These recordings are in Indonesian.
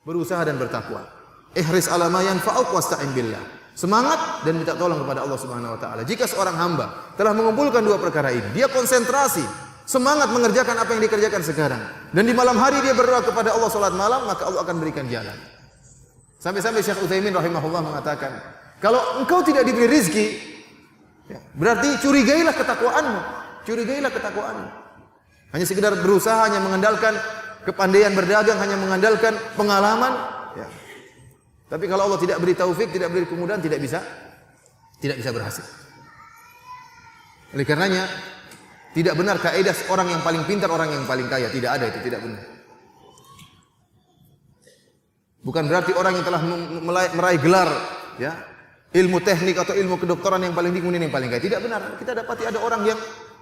berusaha dan bertakwa. Ihris ala ma yanfa'uk wasta'in billah. Semangat dan minta tolong kepada Allah Subhanahu wa taala. Jika seorang hamba telah mengumpulkan dua perkara ini, dia konsentrasi, semangat mengerjakan apa yang dikerjakan sekarang, dan di malam hari dia berdoa kepada Allah salat malam, maka Allah akan berikan jalan. Sampai-sampai Syekh Utsaimin rahimahullah mengatakan, kalau engkau tidak diberi rezeki, ya, berarti curigailah ketakwaanmu. Curigailah ketakwaanmu. Hanya sekedar berusaha, hanya mengandalkan kepandaian berdagang, hanya mengandalkan pengalaman. Ya. Tapi kalau Allah tidak beri taufik, tidak beri kemudahan, tidak bisa berhasil. Oleh karenanya, tidak benar kaidah orang yang paling pintar, orang yang paling kaya. Tidak ada, itu tidak benar. Bukan berarti orang yang telah meraih gelar, ya, ilmu teknik atau ilmu kedokteran yang paling tinggi kemudian yang paling kaya. Tidak benar. Kita dapati ada orang yang,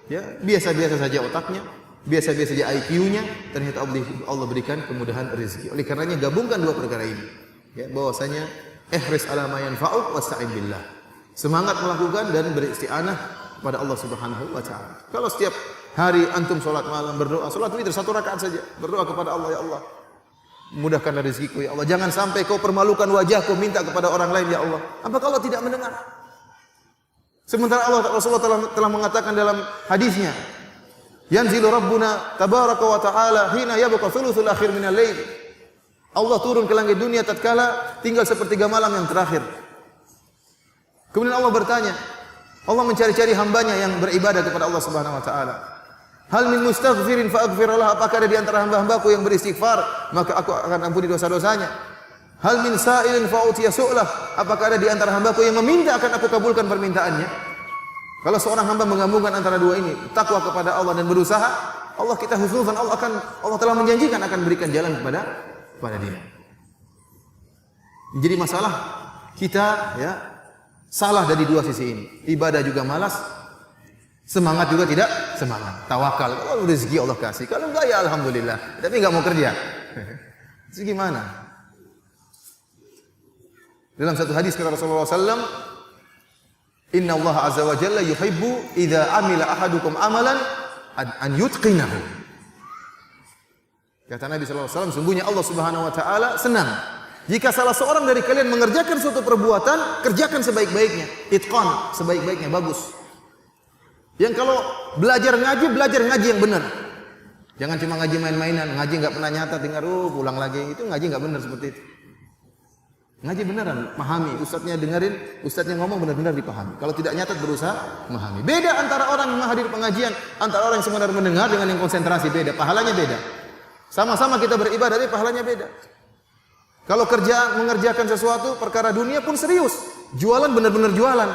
ya, biasa-biasa saja otaknya, biasa-biasa saja IQ-nya, ternyata Allah berikan kemudahan rezeki. Oleh karenanya gabungkan dua perkara ini, ya, bahwasanya ihris ala ma yanfa'uk wasta'in billah. Semangat melakukan dan beristi'anah kepada Allah Subhanahu wa taala. Kalau setiap hari antum salat malam berdoa, salat witir 1 rakaat saja, berdoa kepada Allah, ya Allah, mudahkanlah rezekiku ya Allah. Jangan sampai kau permalukan wajahku, minta kepada orang lain ya Allah. Apakah Allah tidak mendengar? Sementara Rasulullah telah mengatakan dalam hadisnya, yanzilu Rabbuna tabaraka wa ta'ala hina yabqa thuluthul akhir minal lail. Allah turun ke langit dunia tatkala tinggal sepertiga malam yang terakhir. Kemudian Allah bertanya, Allah mencari-cari hambanya yang beribadah kepada Allah Subhanahu wa taala. Hal min mustaghfirin fa aghfirullah, apakah ada di antara hamba-hambaku yang beristighfar, maka aku akan ampuni dosa-dosanya. Hal min sa'ilin fa utiya su'lah, apakah ada di antara hambaku yang meminta, akan aku kabulkan permintaannya. Kalau seorang hamba menggabungkan antara dua ini, takwa kepada Allah dan berusaha, Allah kita husnuzan, Allah telah menjanjikan akan berikan jalan kepada dia. Jadi masalah kita, ya, salah dari dua sisi ini. Ibadah juga malas, semangat juga tidak semangat. Tawakal, kalau rezeki Allah kasih, kalau enggak ya alhamdulillah, tapi enggak mau kerja. Itu gimana? Dalam satu hadis kata Rasulullah SAW, Inna Allah azza wa jalla yuhibbu idza amila ahadukum amalan an yutqinahu. Kata Nabi sallallahu alaihi wasallam, sungguhnya Allah Subhanahu wa taala senang jika salah seorang dari kalian mengerjakan suatu perbuatan, kerjakan sebaik-baiknya. Itqan, sebaik-baiknya, bagus. Yang kalau belajar ngaji yang benar. Jangan cuma ngaji main-mainan, ngaji enggak pernah nyata, tinggal pulang lagi. Itu ngaji enggak benar seperti itu. Ngaji beneran, pahami, ustadznya dengerin, ustadznya ngomong benar-benar dipahami. Kalau tidak nyatat berusaha memahami. Beda antara orang yang menghadiri pengajian, antara orang yang sebenarnya mendengar dengan yang konsentrasi, beda, pahalanya beda. Sama-sama kita beribadah, tapi pahalanya beda. Kalau mengerjakan sesuatu perkara dunia pun serius. Jualan benar-benar jualan.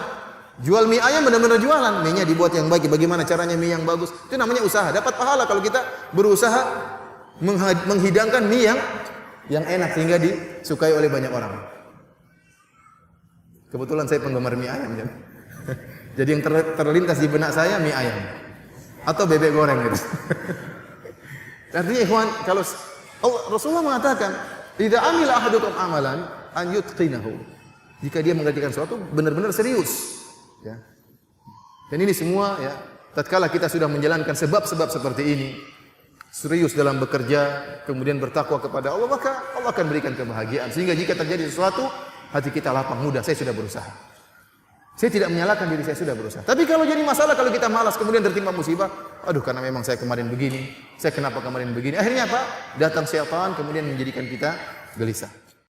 Jual mie ayam benar-benar jualan. Mie-nya dibuat yang baik, bagaimana caranya mie yang bagus. Itu namanya usaha, dapat pahala kalau kita berusaha menghidangkan mie yang enak sehingga disukai oleh banyak orang. Kebetulan saya penggemar mie ayam, ya. Jadi yang terlintas di benak saya mie ayam atau bebek goreng gitu. Artinya ikhwan, kalau Rasulullah mengatakan, "Idza amila ahadukum amalan an yutqinahu." Jika dia mengerjakan sesuatu benar-benar serius, ya. Dan ini semua, ya, tatkala kita sudah menjalankan sebab-sebab seperti ini, serius dalam bekerja, kemudian bertakwa kepada Allah, maka Allah akan berikan kebahagiaan. Sehingga jika terjadi sesuatu, hati kita lapang, mudah, saya sudah berusaha. Saya tidak menyalahkan diri, saya sudah berusaha. Tapi kalau jadi masalah, kalau kita malas, kemudian tertimpa musibah, aduh karena memang saya kemarin begini, saya kenapa kemarin begini. Akhirnya apa? Datang syaitan, kemudian menjadikan kita gelisah.